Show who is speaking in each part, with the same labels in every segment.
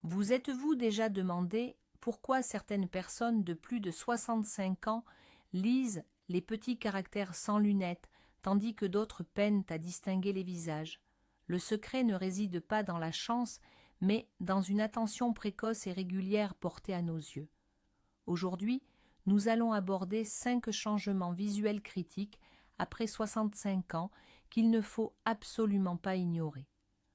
Speaker 1: Vous êtes-vous déjà demandé pourquoi certaines personnes de plus de 65 ans lisent les petits caractères sans lunettes, tandis que d'autres peinent à distinguer les visages? Le secret ne réside pas dans la chance, mais dans une attention précoce et régulière portée à nos yeux. Aujourd'hui, nous allons aborder 5 changements visuels critiques après 65 ans qu'il ne faut absolument pas ignorer.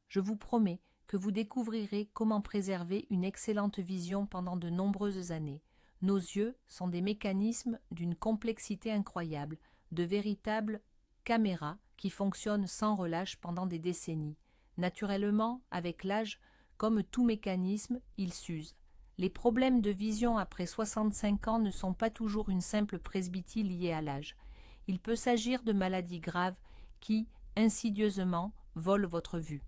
Speaker 1: Je vous promets que vous découvrirez comment préserver une excellente vision pendant de nombreuses années. Nos yeux sont des mécanismes d'une complexité incroyable, de véritables caméras qui fonctionnent sans relâche pendant des décennies. Naturellement, avec l'âge, comme tout mécanisme, ils s'usent. Les problèmes de vision après 65 ans ne sont pas toujours une simple presbytie liée à l'âge. Il peut s'agir de maladies graves qui, insidieusement, volent votre vue.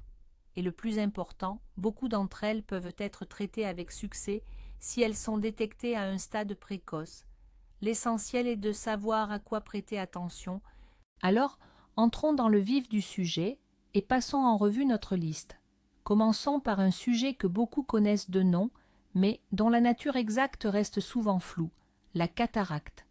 Speaker 1: Et le plus important, beaucoup d'entre elles peuvent être traitées avec succès si elles sont détectées à un stade précoce. L'essentiel est de savoir à quoi prêter attention. Alors, entrons dans le vif du sujet et passons en revue notre liste. Commençons par un sujet que beaucoup connaissent de nom, mais dont la nature exacte reste souvent floue, la cataracte.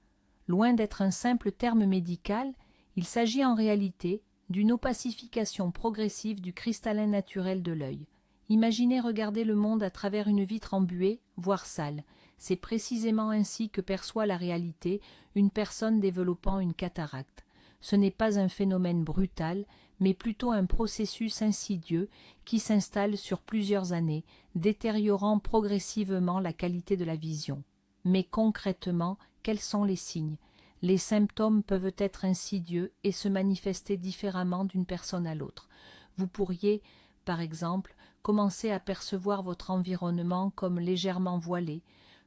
Speaker 1: Loin d'être un simple terme médical, il s'agit en réalité d'une opacification progressive du cristallin naturel de l'œil. Imaginez regarder le monde à travers une vitre embuée, voire sale. C'est précisément ainsi que perçoit la réalité une personne développant une cataracte. Ce n'est pas un phénomène brutal, mais plutôt un processus insidieux qui s'installe sur plusieurs années, détériorant progressivement la qualité de la vision. Mais concrètement, quels sont les signes? Les symptômes peuvent être insidieux et se manifester différemment d'une personne à l'autre. Vous pourriez, par exemple, commencer à percevoir votre environnement comme légèrement voilé,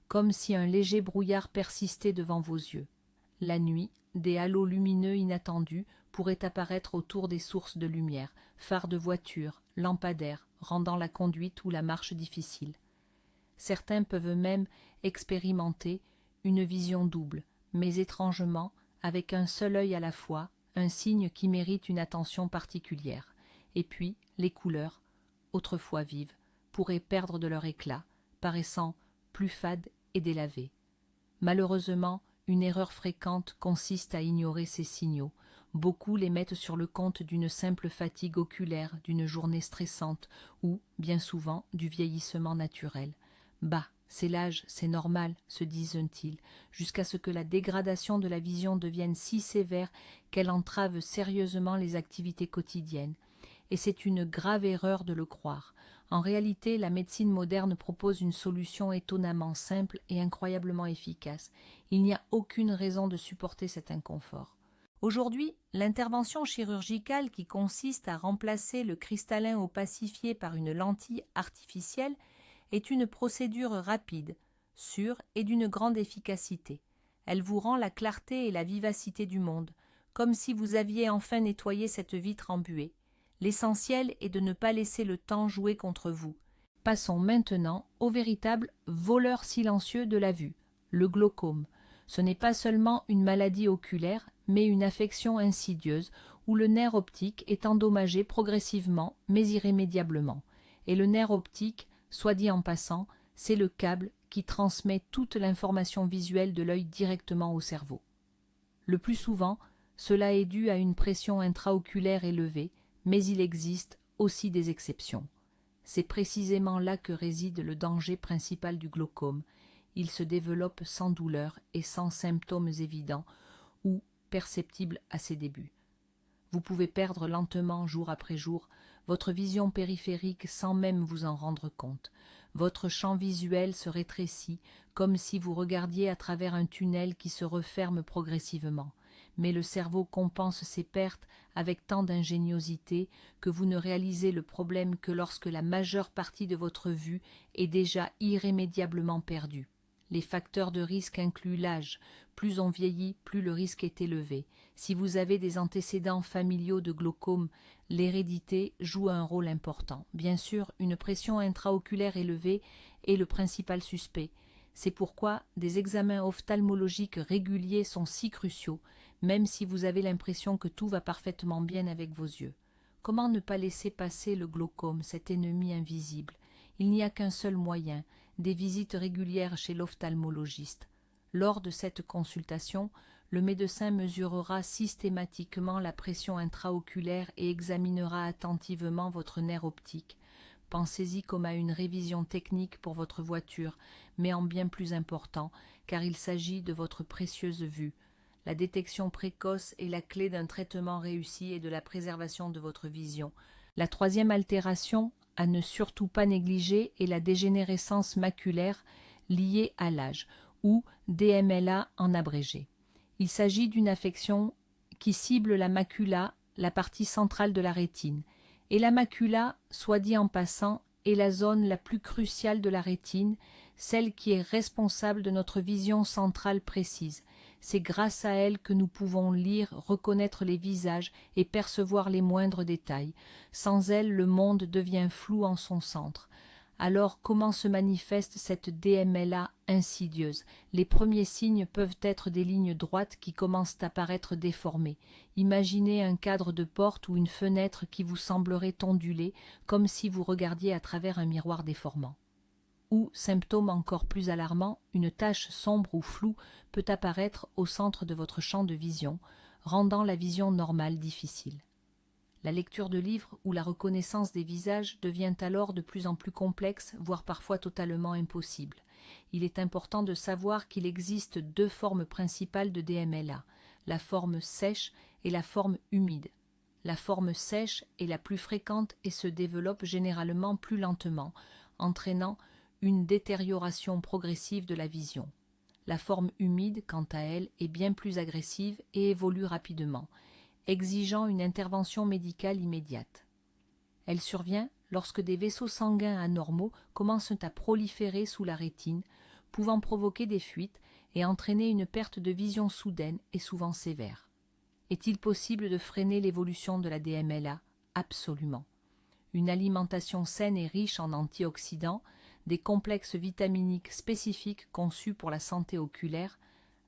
Speaker 1: comme si un léger brouillard persistait devant vos yeux. La nuit, des halos lumineux inattendus pourraient apparaître autour des sources de lumière, phares de voitures, lampadaires, rendant la conduite ou la marche difficile. Certains peuvent même expérimenter une vision double, mais étrangement, avec un seul œil à la fois, un signe qui mérite une attention particulière. Et puis, les couleurs, autrefois vives, pourraient perdre de leur éclat, paraissant plus fades et délavées. Malheureusement, une erreur fréquente consiste à ignorer ces signaux. Beaucoup les mettent sur le compte d'une simple fatigue oculaire, d'une journée stressante ou, bien souvent, du vieillissement naturel. Bah, c'est l'âge, c'est normal, se disent-ils, jusqu'à ce que la dégradation de la vision devienne si sévère qu'elle entrave sérieusement les activités quotidiennes. Et c'est une grave erreur de le croire. En réalité, la médecine moderne propose une solution étonnamment simple et incroyablement efficace. Il n'y a aucune raison de supporter cet inconfort. Aujourd'hui, l'intervention chirurgicale qui consiste à remplacer le cristallin opacifié par une lentille artificielle est une procédure rapide, sûre et d'une grande efficacité. Elle vous rend la clarté et la vivacité du monde, comme si vous aviez enfin nettoyé cette vitre embuée. L'essentiel est de ne pas laisser le temps jouer contre vous. Passons maintenant au véritable voleur silencieux de la vue, le glaucome. Ce n'est pas seulement une maladie oculaire, mais une affection insidieuse où le nerf optique est endommagé progressivement mais irrémédiablement. Et le nerf optique, soit dit en passant, c'est le câble qui transmet toute l'information visuelle de l'œil directement au cerveau. Le plus souvent, cela est dû à une pression intraoculaire élevée, mais il existe aussi des exceptions. C'est précisément là que réside le danger principal du glaucome. Il se développe sans douleur et sans symptômes évidents ou perceptibles à ses débuts. Vous pouvez perdre lentement, jour après jour, votre vision périphérique sans même vous en rendre compte. Votre champ visuel se rétrécit comme si vous regardiez à travers un tunnel qui se referme progressivement. Mais le cerveau compense ces pertes avec tant d'ingéniosité que vous ne réalisez le problème que lorsque la majeure partie de votre vue est déjà irrémédiablement perdue. Les facteurs de risque incluent l'âge. Plus on vieillit, plus le risque est élevé. Si vous avez des antécédents familiaux de glaucome, l'hérédité joue un rôle important. Bien sûr, une pression intraoculaire élevée est le principal suspect. C'est pourquoi des examens ophtalmologiques réguliers sont si cruciaux, même si vous avez l'impression que tout va parfaitement bien avec vos yeux. Comment ne pas laisser passer le glaucome, cet ennemi invisible? Il n'y a qu'un seul moyen, des visites régulières chez l'ophtalmologiste. Lors de cette consultation, le médecin mesurera systématiquement la pression intraoculaire et examinera attentivement votre nerf optique. Pensez-y comme à une révision technique pour votre voiture, mais en bien plus important, car il s'agit de votre précieuse vue. La détection précoce est la clé d'un traitement réussi et de la préservation de votre vision. La troisième altération à ne surtout pas négliger est la dégénérescence maculaire liée à l'âge, ou DMLA en abrégé. Il s'agit d'une affection qui cible la macula, la partie centrale de la rétine. Et la macula, soit dit en passant, est la zone la plus cruciale de la rétine, celle qui est responsable de notre vision centrale précise. C'est grâce à elle que nous pouvons lire, reconnaître les visages et percevoir les moindres détails. Sans elle, le monde devient flou en son centre. Alors, comment se manifeste cette DMLA insidieuse? Les premiers signes peuvent être des lignes droites qui commencent à paraître déformées. Imaginez un cadre de porte ou une fenêtre qui vous semblerait ondulée, comme si vous regardiez à travers un miroir déformant. Ou, symptôme encore plus alarmant, une tache sombre ou floue peut apparaître au centre de votre champ de vision, rendant la vision normale difficile. La lecture de livres ou la reconnaissance des visages devient alors de plus en plus complexe, voire parfois totalement impossible. Il est important de savoir qu'il existe deux formes principales de DMLA, la forme sèche et la forme humide. La forme sèche est la plus fréquente et se développe généralement plus lentement, entraînant une détérioration progressive de la vision. La forme humide, quant à elle, est bien plus agressive et évolue rapidement, exigeant une intervention médicale immédiate. Elle survient lorsque des vaisseaux sanguins anormaux commencent à proliférer sous la rétine, pouvant provoquer des fuites et entraîner une perte de vision soudaine et souvent sévère. Est-il possible de freiner l'évolution de la DMLA? Absolument. Une alimentation saine et riche en antioxydants, des complexes vitaminiques spécifiques conçus pour la santé oculaire,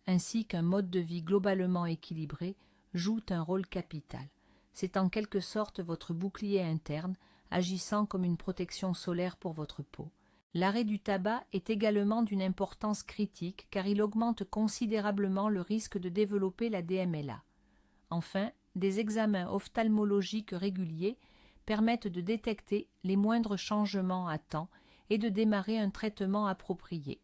Speaker 1: ainsi qu'un mode de vie globalement équilibré, jouent un rôle capital. C'est en quelque sorte votre bouclier interne, agissant comme une protection solaire pour votre peau. L'arrêt du tabac est également d'une importance critique car il augmente considérablement le risque de développer la DMLA. Enfin, des examens ophtalmologiques réguliers permettent de détecter les moindres changements à temps et de démarrer un traitement approprié.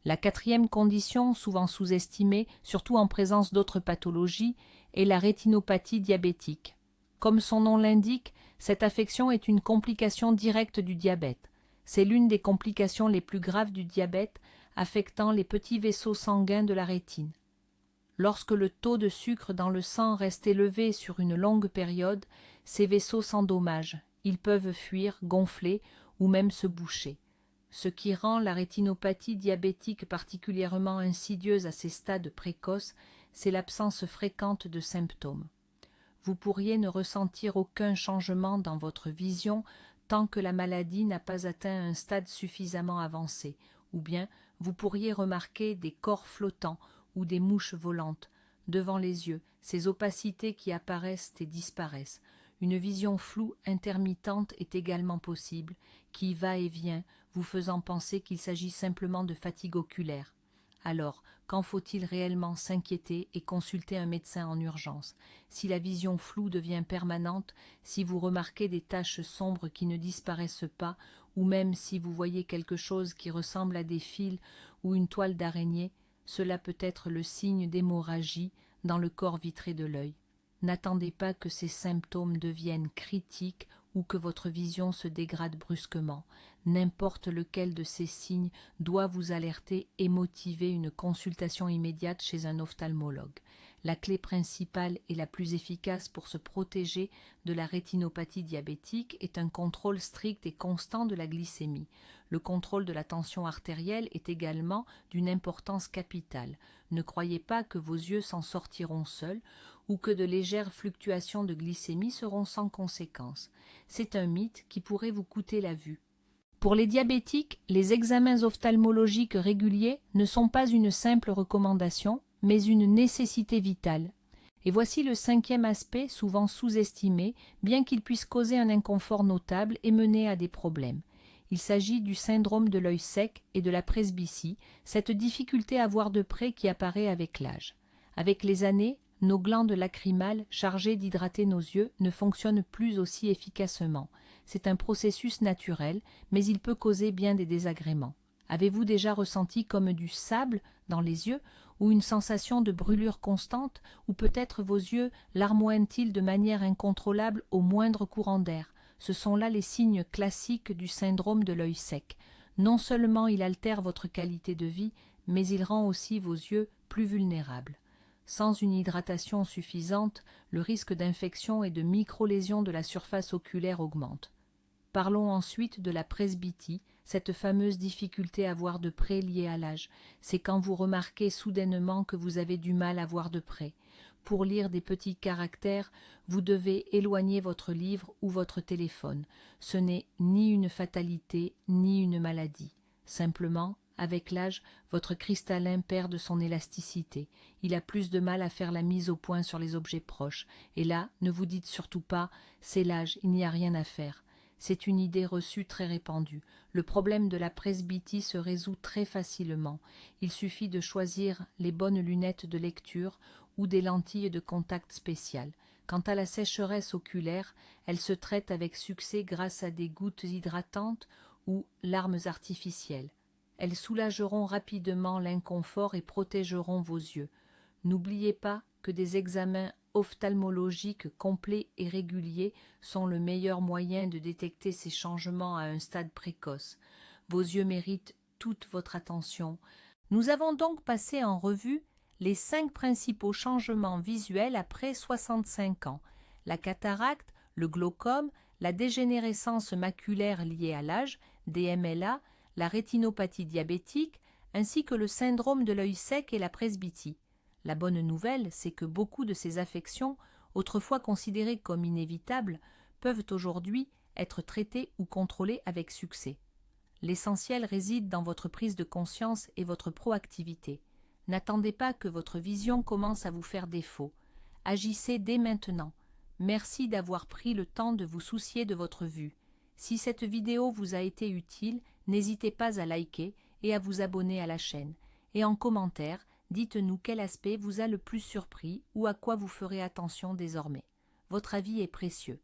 Speaker 1: La quatrième condition, souvent sous-estimée, surtout en présence d'autres pathologies, est la rétinopathie diabétique. Comme son nom l'indique, cette affection est une complication directe du diabète. C'est l'une des complications les plus graves du diabète, affectant les petits vaisseaux sanguins de la rétine. Lorsque le taux de sucre dans le sang reste élevé sur une longue période, ces vaisseaux s'endommagent. Ils peuvent fuir, gonfler ou même se boucher. Ce qui rend la rétinopathie diabétique particulièrement insidieuse à ces stades précoces, c'est l'absence fréquente de symptômes. Vous pourriez ne ressentir aucun changement dans votre vision tant que la maladie n'a pas atteint un stade suffisamment avancé, ou bien vous pourriez remarquer des corps flottants ou des mouches volantes devant les yeux, ces opacités qui apparaissent et disparaissent. Une vision floue intermittente est également possible, qui va et vient, vous faisant penser qu'il s'agit simplement de fatigue oculaire. Alors, quand faut-il réellement s'inquiéter et consulter un médecin en urgence? Si la vision floue devient permanente, si vous remarquez des taches sombres qui ne disparaissent pas, ou même si vous voyez quelque chose qui ressemble à des fils ou une toile d'araignée, cela peut être le signe d'hémorragie dans le corps vitré de l'œil. N'attendez pas que ces symptômes deviennent critiques ou que votre vision se dégrade brusquement. N'importe lequel de ces signes doit vous alerter et motiver une consultation immédiate chez un ophtalmologue. La clé principale et la plus efficace pour se protéger de la rétinopathie diabétique est un contrôle strict et constant de la glycémie. Le contrôle de la tension artérielle est également d'une importance capitale. Ne croyez pas que vos yeux s'en sortiront seuls ou que de légères fluctuations de glycémie seront sans conséquence. C'est un mythe qui pourrait vous coûter la vue. Pour les diabétiques, les examens ophtalmologiques réguliers ne sont pas une simple recommandation, mais une nécessité vitale. Et voici le cinquième aspect, souvent sous-estimé, bien qu'il puisse causer un inconfort notable et mener à des problèmes. Il s'agit du syndrome de l'œil sec et de la presbytie, cette difficulté à voir de près qui apparaît avec l'âge. Avec les années, nos glandes lacrymales chargées d'hydrater nos yeux ne fonctionnent plus aussi efficacement. C'est un processus naturel, mais il peut causer bien des désagréments. Avez-vous déjà ressenti comme du sable dans les yeux, ou une sensation de brûlure constante, ou peut-être vos yeux larmoient-ils de manière incontrôlable au moindre courant d'air? Ce sont là les signes classiques du syndrome de l'œil sec. Non seulement il altère votre qualité de vie, mais il rend aussi vos yeux plus vulnérables. Sans une hydratation suffisante, le risque d'infection et de micro-lésions de la surface oculaire augmente. Parlons ensuite de la presbytie, cette fameuse difficulté à voir de près liée à l'âge. C'est quand vous remarquez soudainement que vous avez du mal à voir de près. Pour lire des petits caractères, vous devez éloigner votre livre ou votre téléphone. Ce n'est ni une fatalité, ni une maladie. Simplement, avec l'âge, votre cristallin perd de son élasticité. Il a plus de mal à faire la mise au point sur les objets proches. Et là, ne vous dites surtout pas « c'est l'âge, il n'y a rien à faire ». C'est une idée reçue très répandue. Le problème de la presbytie se résout très facilement. Il suffit de choisir les bonnes lunettes de lecture ou des lentilles de contact spéciales. Quant à la sécheresse oculaire, elle se traite avec succès grâce à des gouttes hydratantes ou larmes artificielles. Elles soulageront rapidement l'inconfort et protégeront vos yeux. N'oubliez pas que des examens ophtalmologiques complets et réguliers sont le meilleur moyen de détecter ces changements à un stade précoce. Vos yeux méritent toute votre attention. Nous avons donc passé en revue les 5 principaux changements visuels après 65 ans. La cataracte, le glaucome, la dégénérescence maculaire liée à l'âge, DMLA, la rétinopathie diabétique, ainsi que le syndrome de l'œil sec et la presbytie. La bonne nouvelle, c'est que beaucoup de ces affections, autrefois considérées comme inévitables, peuvent aujourd'hui être traitées ou contrôlées avec succès. L'essentiel réside dans votre prise de conscience et votre proactivité. N'attendez pas que votre vision commence à vous faire défaut. Agissez dès maintenant. Merci d'avoir pris le temps de vous soucier de votre vue. Si cette vidéo vous a été utile, n'hésitez pas à liker et à vous abonner à la chaîne. Et en commentaire, dites-nous quel aspect vous a le plus surpris ou à quoi vous ferez attention désormais. Votre avis est précieux.